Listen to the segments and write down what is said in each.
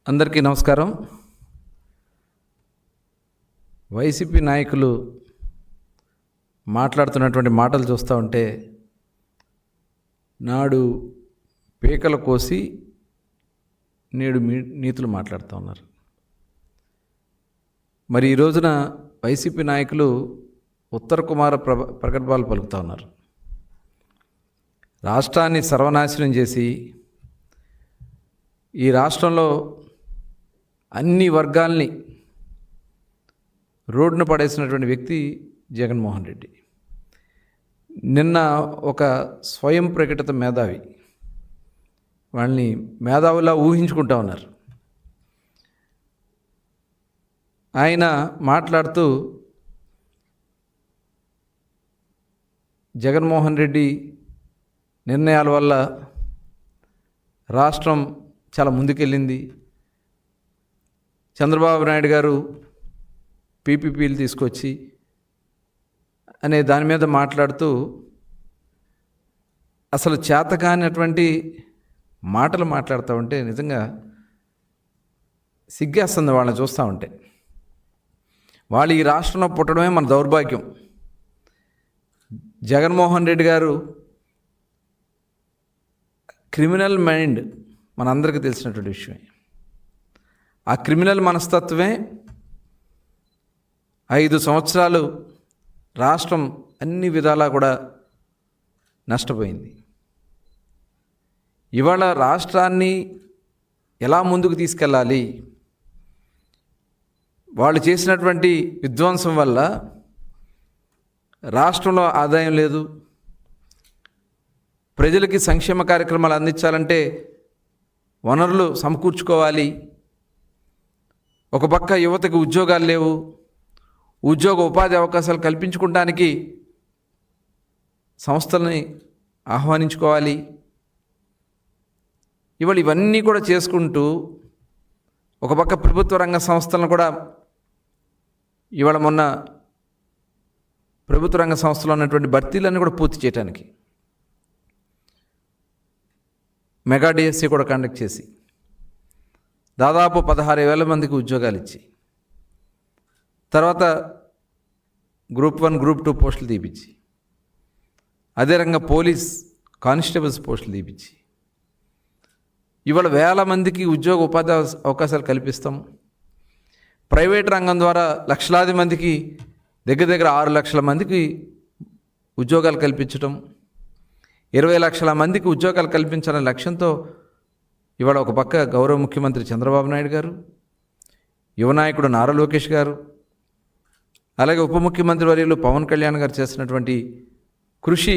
అందరికీ నమస్కారం. వైసీపీ నాయకులు మాట్లాడుతున్నటువంటి మాటలు చూస్తూ ఉంటే నాడు పీకల కోసి నేడు నీతులు మాట్లాడుతూ ఉన్నారు. మరి ఈ రోజున వైసీపీ నాయకులు ఉత్తర కుమార ప్రగల్భాలు పలుకుతూ ఉన్నారు. రాష్ట్రాన్ని సర్వనాశనం చేసి ఈ రాష్ట్రంలో అన్ని వర్గాల్ని రోడ్డున పడేసినటువంటి వ్యక్తి జగన్మోహన్ రెడ్డి. నిన్న ఒక స్వయం ప్రకటిత మేధావి, వాళ్ళని మేధావులా ఊహించుకుంటా ఉన్నారు. ఆయన మాట్లాడుతూ జగన్మోహన్ రెడ్డి నిర్ణయాల వల్ల రాష్ట్రం చాలా ముందుకెళ్ళింది, చంద్రబాబు నాయుడు గారు పీపీపీలు తీసుకొచ్చి అనే దాని మీద మాట్లాడుతూ అసలు చేతకానటువంటి మాటలు మాట్లాడుతూ ఉంటే నిజంగా సిగ్గేస్తుంది వాళ్ళని చూస్తూ ఉంటే. వాళ్ళు ఈ రాష్ట్రంలో పుట్టడమే మన దౌర్భాగ్యం. జగన్మోహన్ రెడ్డి గారు క్రిమినల్ మైండ్ మనందరికీ తెలిసినటువంటి విషయమే. ఆ క్రిమినల్ మనస్తత్వమే 5 సంవత్సరాలు రాష్ట్రం అన్ని విధాలా కూడా నష్టపోయింది. ఇవాళ రాష్ట్రాన్ని ఎలా ముందుకు తీసుకెళ్ళాలి, వాళ్ళు చేసినటువంటి విధ్వంసం వల్ల రాష్ట్రంలో ఆదాయం లేదు, ప్రజలకి సంక్షేమ కార్యక్రమాలు అందించాలంటే వనరులు సమకూర్చుకోవాలి, ఒక పక్క యువతకు ఉద్యోగాలు లేవు, ఉద్యోగ ఉపాధి అవకాశాలు కల్పించుకోవడానికి సంస్థలని ఆహ్వానించుకోవాలి. ఇవాళ ఇవన్నీ కూడా చేసుకుంటూ ఒక పక్క ప్రభుత్వ రంగ సంస్థలను కూడా ఇవాళ మొన్న ప్రభుత్వ రంగ సంస్థలో ఉన్నటువంటి భర్తీలన్నీ కూడా పూర్తి చేయడానికి మెగా డిఎస్సి కూడా కండక్ట్ చేసి దాదాపు 16,000 మందికి ఉద్యోగాలు ఇచ్చి, తర్వాత గ్రూప్ 1 గ్రూప్ 2 పోస్టులు తీపిచ్చి, అదే రంగా పోలీస్ కానిస్టేబుల్స్ పోస్టులు తీపిచ్చి ఇవాళ 1000 మందికి ఉద్యోగ ఉపాధి అవకాశాలు కల్పిస్తాం. ప్రైవేట్ రంగం ద్వారా లక్షలాది మందికి దగ్గర 6 లక్షల మందికి ఉద్యోగాలు కల్పించడం, 20 లక్షల మందికి ఉద్యోగాలు కల్పించాలనే లక్ష్యంతో ఇవాళ ఒక పక్క గౌరవ ముఖ్యమంత్రి చంద్రబాబు నాయుడు గారు, యువనాయకుడు నారా లోకేష్ గారు, అలాగే ఉప ముఖ్యమంత్రి వర్యులు పవన్ కళ్యాణ్ గారు చేసినటువంటి కృషి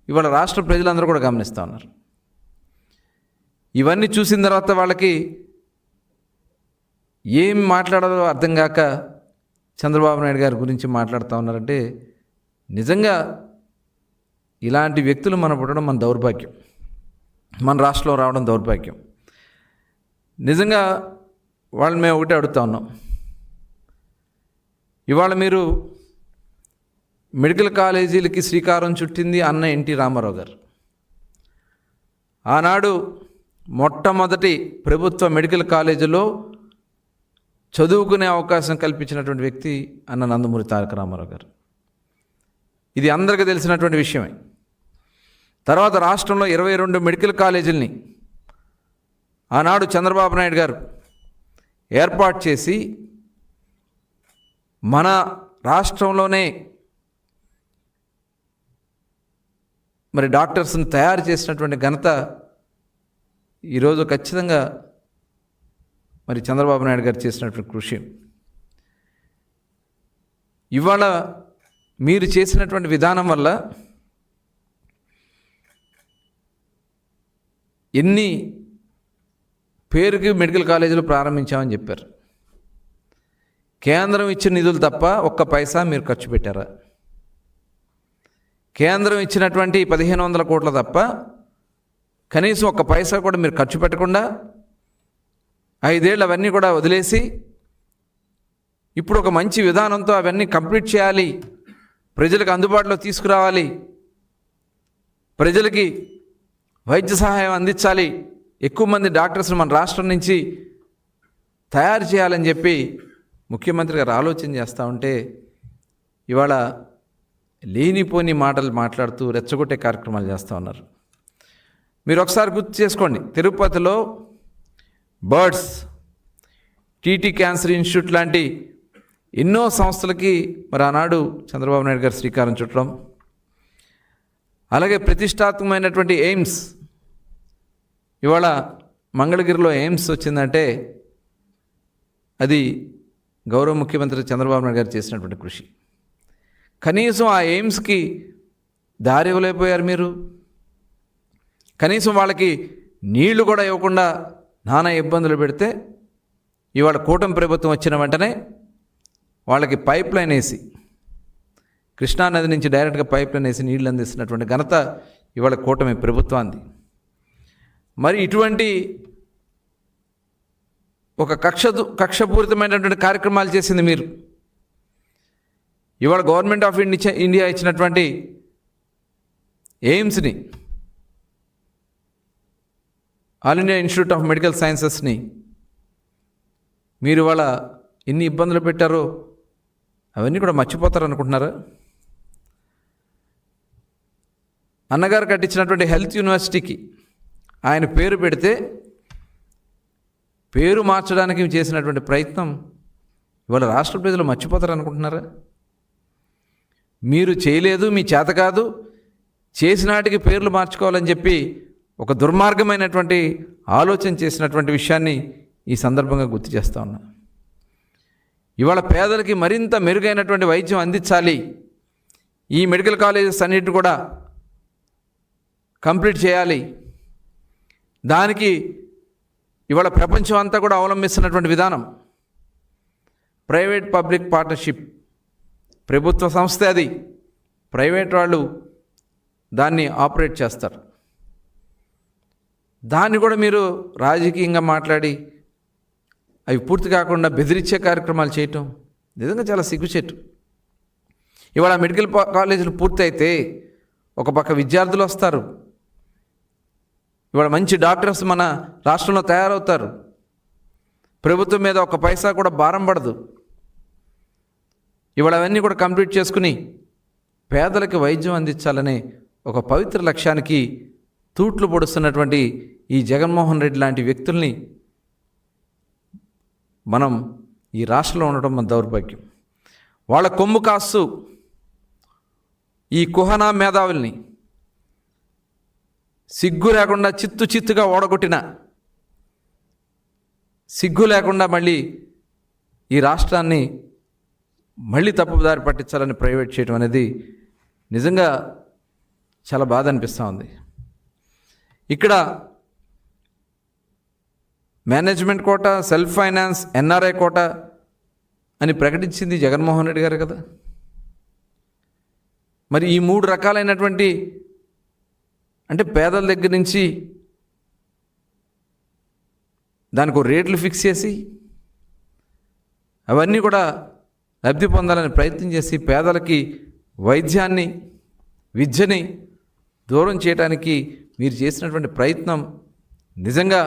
ఇవాళ రాష్ట్ర ప్రజలందరూ కూడా గమనిస్తూ ఉన్నారు. ఇవన్నీ చూసిన తర్వాత వాళ్ళకి ఏం మాట్లాడాలో అర్థం కాక చంద్రబాబు నాయుడు గారి గురించి మాట్లాడుతూ ఉన్నారంటే నిజంగా ఇలాంటి వ్యక్తులు మనం పుట్టడం మన దౌర్భాగ్యం, మన రాష్ట్రంలో రావడం దౌర్భాగ్యం. నిజంగా వాళ్ళు మేము ఒకటే అడుగుతా ఉన్నాం. ఇవాళ మీరు మెడికల్ కాలేజీలకి శ్రీకారం చుట్టింది అన్న ఎన్టీ రామారావు గారు. ఆనాడు మొట్టమొదటి ప్రభుత్వ మెడికల్ కాలేజీలో చదువుకునే అవకాశం కల్పించినటువంటి వ్యక్తి అన్న నందమూరి తారక రామారావు గారు. ఇది అందరికీ తెలిసినటువంటి విషయమే. తర్వాత రాష్ట్రంలో 22 మెడికల్ కాలేజీలని ఆనాడు చంద్రబాబు నాయుడు గారు ఏర్పాటు చేసి మన రాష్ట్రంలోనే మరి డాక్టర్స్ని తయారు చేసినటువంటి ఘనత ఈరోజు ఖచ్చితంగా మరి చంద్రబాబు నాయుడు గారు చేసినటువంటి కృషి. ఇవాళ మీరు చేసినటువంటి విధానం వల్ల ఎన్ని పేరుకి మెడికల్ కాలేజీలు ప్రారంభించామని చెప్పారు. కేంద్రం ఇచ్చిన నిధులు తప్ప ఒక్క పైసా మీరు ఖర్చు పెట్టారా? కేంద్రం ఇచ్చినటువంటి 1,500 కోట్ల తప్ప కనీసం ఒక్క పైసా కూడా మీరు ఖర్చు పెట్టకుండా 5 ఏళ్ళు అవన్నీ కూడా వదిలేసి ఇప్పుడు ఒక మంచి విధానంతో అవన్నీ కంప్లీట్ చేయాలి, ప్రజలకు అందుబాటులో తీసుకురావాలి, ప్రజలకి వైద్య సహాయం అందించాలి, ఎక్కువ మంది డాక్టర్స్ని మన రాష్ట్రం నుంచి తయారు చేయాలని చెప్పి ముఖ్యమంత్రి గారు ఆలోచన చేస్తూ ఉంటే ఇవాళ లేనిపోని మాటలు మాట్లాడుతూ రెచ్చగొట్టే కార్యక్రమాలు చేస్తూ ఉన్నారు. మీరు ఒకసారి గుర్తు చేసుకోండి, తిరుపతిలో బర్డ్స్, టీటీ క్యాన్సర్ ఇన్స్టిట్యూట్ లాంటి ఎన్నో సంస్థలకి మరి ఆనాడు చంద్రబాబు నాయుడు గారు శ్రీకారం చుట్టడం, అలాగే ప్రతిష్టాత్మకమైనటువంటి ఎయిమ్స్, ఇవాళ మంగళగిరిలో ఎయిమ్స్ వచ్చిందంటే అది గౌరవ ముఖ్యమంత్రి చంద్రబాబు నాయుడు గారు చేసినటువంటి కృషి. కనీసం ఆ ఎయిమ్స్కి దారి ఇవ్వలేకపోయారు మీరు. కనీసం వాళ్ళకి నీళ్లు కూడా ఇవ్వకుండా నానా ఇబ్బందులు పెడితే ఇవాళ కూటమి ప్రభుత్వం వచ్చిన వెంటనే వాళ్ళకి పైప్ లైన్ వేసి, కృష్ణానది నుంచి డైరెక్ట్గా పైప్ లైన్ వేసి నీళ్లు అందిస్తున్నటువంటి ఘనత ఇవాళ కూటమి ప్రభుత్వాన్ని. మరి ఇటువంటి ఒక కక్షపూరితమైనటువంటి కార్యక్రమాలు చేసింది మీరు. ఇవాళ గవర్నమెంట్ ఆఫ్ ఇండియా ఇచ్చినటువంటి ఎయిమ్స్ని, all India institute of medical సైన్సెస్ని మీరు ఇవాళ ఎన్ని ఇబ్బందులు పెట్టారో అవన్నీ కూడా మర్చిపోతారు అనుకుంటున్నారా? అన్నగారు కట్టించినటువంటి హెల్త్ యూనివర్సిటీకి ఆయన పేరు పెడితే పేరు మార్చడానికి చేసినటువంటి ప్రయత్నం ఇవాళ రాష్ట్ర ప్రజలు మర్చిపోతారు అనుకుంటున్నారా? మీరు చేయలేదు, మీ చేత కాదు, చేసినాటికి పేర్లు మార్చుకోవాలని చెప్పి ఒక దుర్మార్గమైనటువంటి ఆలోచన చేసినటువంటి విషయాన్ని ఈ సందర్భంగా గుర్తు చేస్తూ ఉన్నా. ఇవాళ పేదలకి మరింత మెరుగైనటువంటి వైద్యం అందించాలి, ఈ మెడికల్ కాలేజెస్ అన్నిటిని కూడా కంప్లీట్ చేయాలి, దానికి ఇవాళ ప్రపంచం అంతా కూడా అవలంబిస్తున్నటువంటి విధానం ప్రైవేట్ పబ్లిక్ పార్ట్నర్షిప్. ప్రభుత్వ సంస్థ అది, ప్రైవేట్ వాళ్ళు దాన్ని ఆపరేట్ చేస్తారు. దాన్ని కూడా మీరు రాజకీయంగా మాట్లాడి అవి పూర్తి కాకుండా బెదిరించే కార్యక్రమాలు చేయటం నిజంగా చాలా సిగ్గుచేటు. ఇవాళ మెడికల్ కాలేజీలు పూర్తయితే ఒక పక్క విద్యార్థులు వస్తారు, ఇవాళ మంచి డాక్టర్స్ మన రాష్ట్రంలో తయారవుతారు, ప్రభుత్వం మీద ఒక పైసా కూడా భారం పడదు. ఇవాళ అవన్నీ కూడా కంప్లీట్ చేసుకుని పేదలకు వైద్యం అందించాలనే ఒక పవిత్ర లక్ష్యానికి తూట్లు పొడుస్తున్నటువంటి ఈ జగన్మోహన్ రెడ్డి లాంటి వ్యక్తుల్ని మనం ఈ రాష్ట్రంలో ఉండడం మన దౌర్భాగ్యం. వాళ్ళ కొమ్ము కాస్తూ ఈ కుహనా మేధావుల్ని సిగ్గు లేకుండా చిత్తుగా ఓడగొట్టిన, సిగ్గు లేకుండా మళ్ళీ ఈ రాష్ట్రాన్ని మళ్ళీ తప్పుదారి పట్టించాలని ప్రైవేట్ చేయడం అనేది నిజంగా చాలా బాధ అనిపిస్తూ ఉంది. ఇక్కడ management quota, self finance, NRI quota అని ప్రకటించింది జగన్మోహన్ రెడ్డి గారు కదా. మరి ఈ 3 రకాలైనటువంటి, అంటే పేదల దగ్గర నుంచి దానికి రేట్లు ఫిక్స్ చేసి అవన్నీ కూడా లబ్ధి పొందాలని ప్రయత్నం చేసి పేదలకి వైద్యాన్ని, విద్యని దూరం చేయడానికి మీరు చేసినటువంటి ప్రయత్నం నిజంగా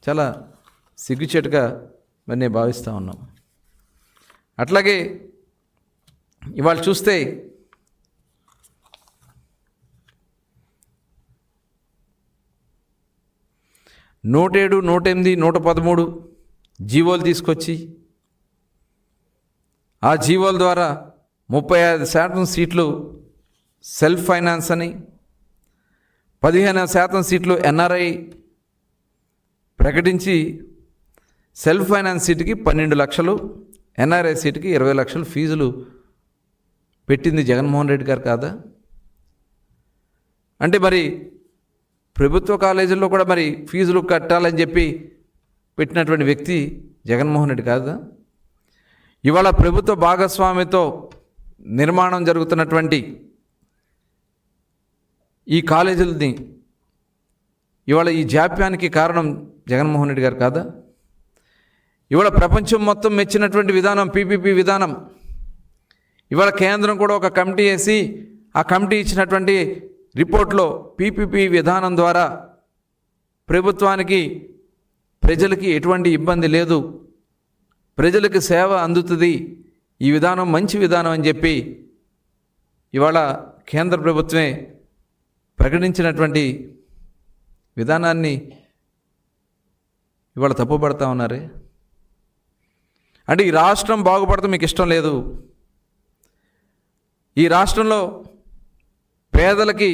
చాలా సిగ్గుచేటుగా మరి నేను భావిస్తూ ఉన్నాం. అట్లాగే ఇవాళ చూస్తే నూట 7, 108, 113 జీవోలు తీసుకొచ్చి ఆ జీవోల ద్వారా 35% సీట్లు సెల్ఫ్ ఫైనాన్స్ అని, 15% సీట్లు ఎన్ఆర్ఐ ప్రకటించి సెల్ఫ్ ఫైనాన్స్ సీటుకి 12 లక్షలు, ఎన్ఆర్ఐ సీటుకి 20 లక్షలు ఫీజులు పెట్టింది జగన్మోహన్ రెడ్డి గారు కాదా? అంటే మరి ప్రభుత్వ కాలేజీల్లో కూడా మరి ఫీజులు కట్టాలని చెప్పి పెట్టినటువంటి వ్యక్తి జగన్మోహన్ రెడ్డి కాదా? ఇవాళ ప్రభుత్వ భాగస్వామ్యంతో నిర్మాణం జరుగుతున్నటువంటి ఈ కాలేజీలని ఇవాళ ఈ జాప్యానికి కారణం జగన్మోహన్ రెడ్డి గారు కాదా? ఇవాళ ప్రపంచం మొత్తం మెచ్చినటువంటి విధానం పీపీపీ విధానం. ఇవాళ కేంద్రం కూడా ఒక కమిటీ వేసి ఆ కమిటీ ఇచ్చినటువంటి రిపోర్ట్లో పీపీపీ విధానం ద్వారా ప్రభుత్వానికి, ప్రజలకి ఎటువంటి ఇబ్బంది లేదు, ప్రజలకు సేవ అందుతుంది, ఈ విధానం మంచి విధానం అని చెప్పి ఇవాళ కేంద్ర ప్రభుత్వమే ప్రకటించినటువంటి విధానాన్ని ఇవాళ తప్పుపడతా ఉన్నారే. అంటే ఈ రాష్ట్రం బాగుపడటం మీకు ఇష్టం లేదు, ఈ రాష్ట్రంలో పేదలకి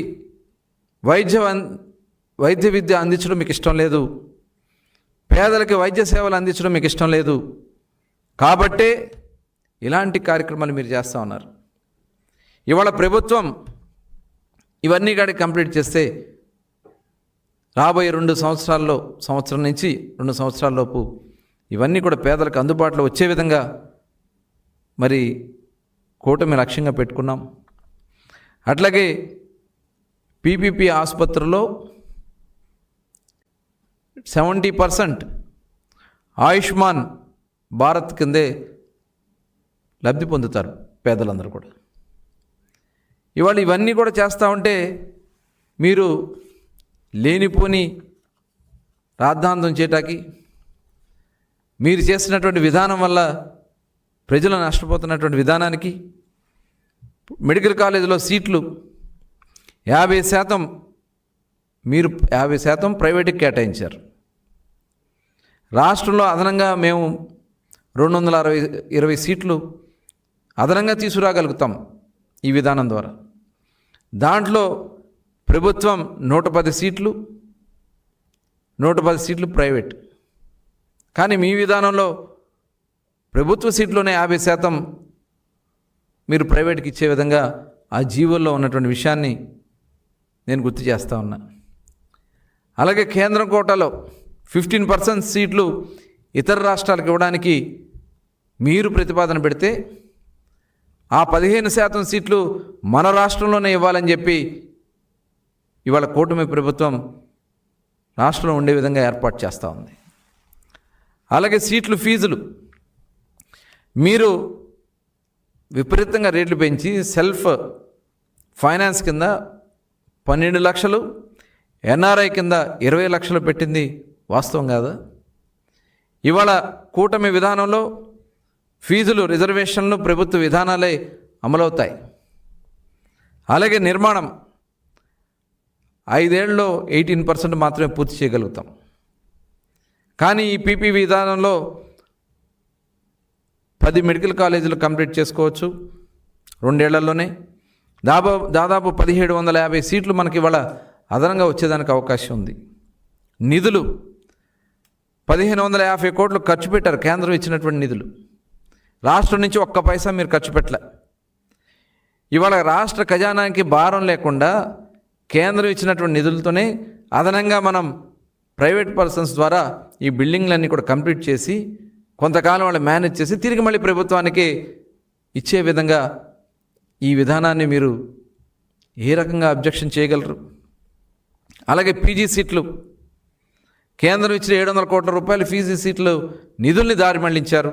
వైద్య విద్య అందించడం మీకు ఇష్టం లేదు, పేదలకి వైద్య సేవలు అందించడం మీకు ఇష్టం లేదు, కాబట్టే ఇలాంటి కార్యక్రమాలు మీరు చేస్తూ ఉన్నారు. ఇవాళ ప్రభుత్వం ఇవన్నీ కాడికి కంప్లీట్ చేస్తే రాబోయే సంవత్సరం నుంచి 2 సంవత్సరాల లోపు ఇవన్నీ కూడా పేదలకు అందుబాటులో వచ్చే విధంగా మరి కూటమి లక్ష్యంగా పెట్టుకున్నాం. అట్లాగే పీపీపీ ఆసుపత్రుల్లో 70% ఆయుష్మాన్ భారత్ కిందే లబ్ధి పొందుతారు పేదలందరూ కూడా. ఇవాళ ఇవన్నీ కూడా చేస్తూ ఉంటే మీరు లేనిపోని రాద్ధాంతం చేయటానికి, మీరు చేసినటువంటి విధానం వల్ల ప్రజలు నష్టపోతున్నటువంటి విధానానికి, మెడికల్ కాలేజీలో సీట్లు 50% మీరు 50% ప్రైవేట్కి కేటాయించారు. రాష్ట్రంలో అదనంగా మేము 220 సీట్లు అదనంగా తీసుకురాగలుగుతాం ఈ విధానం ద్వారా. దాంట్లో ప్రభుత్వం 110 సీట్లు ప్రైవేట్. కానీ మీ విధానంలో ప్రభుత్వ సీట్లోనే 50% మీరు ప్రైవేట్కి ఇచ్చే విధంగా ఆ జీవోల్లో ఉన్నటువంటి విషయాన్ని నేను గుర్తు చేస్తూ ఉన్నా. అలాగే కేంద్రం కోటాలో 15% సీట్లు ఇతర రాష్ట్రాలకు ఇవ్వడానికి మీరు ప్రతిపాదన పెడితే ఆ 15% సీట్లు మన రాష్ట్రంలోనే ఇవ్వాలని చెప్పి ఇవాళ కూటమి ప్రభుత్వం రాష్ట్రంలో ఉండే విధంగా ఏర్పాటు చేస్తూ ఉంది. అలాగే ఫీజులు మీరు విపరీతంగా రేట్లు పెంచి సెల్ఫ్ ఫైనాన్స్ కింద 12 లక్షలు, ఎన్ఆర్ఐ కింద 20 లక్షలు పెట్టింది వాస్తవం కాదా? ఇవాళ కూటమి విధానంలో ఫీజులు, రిజర్వేషన్లు ప్రభుత్వ విధానాలే అమలవుతాయి. అలాగే నిర్మాణం 5 ఏళ్ళలో 18% మాత్రమే పూర్తి చేయగలుగుతాం. కానీ ఈ పీపీ విధానంలో 10 మెడికల్ కాలేజీలు కంప్లీట్ చేసుకోవచ్చు 2 ఏళ్లలోనే. దాదాపు 1750 సీట్లు మనకి ఇవాళ అదనంగా వచ్చేదానికి అవకాశం ఉంది. నిధులు 1550 కోట్లు ఖర్చు పెట్టారు, కేంద్రం ఇచ్చినటువంటి నిధులు. రాష్ట్రం నుంచి ఒక్క పైసా మీరు ఖర్చు పెట్టలే. ఇవాళ రాష్ట్ర ఖజానానికి భారం లేకుండా కేంద్రం ఇచ్చినటువంటి నిధులతోనే అదనంగా మనం ప్రైవేట్ పర్సన్స్ ద్వారా ఈ బిల్డింగ్లన్నీ కూడా కంప్లీట్ చేసి కొంతకాలం వాళ్ళు మేనేజ్ చేసి తిరిగి మళ్ళీ ప్రభుత్వానికి ఇచ్చే విధంగా ఈ విధానాన్ని మీరు ఏ రకంగా అబ్జెక్షన్ చేయగలరు? అలాగే పీజీ సీట్లు కేంద్రం ఇచ్చిన 700 కోట్ల రూపాయలు పీజీ సీట్లు నిధుల్ని దారి మళ్లించారు.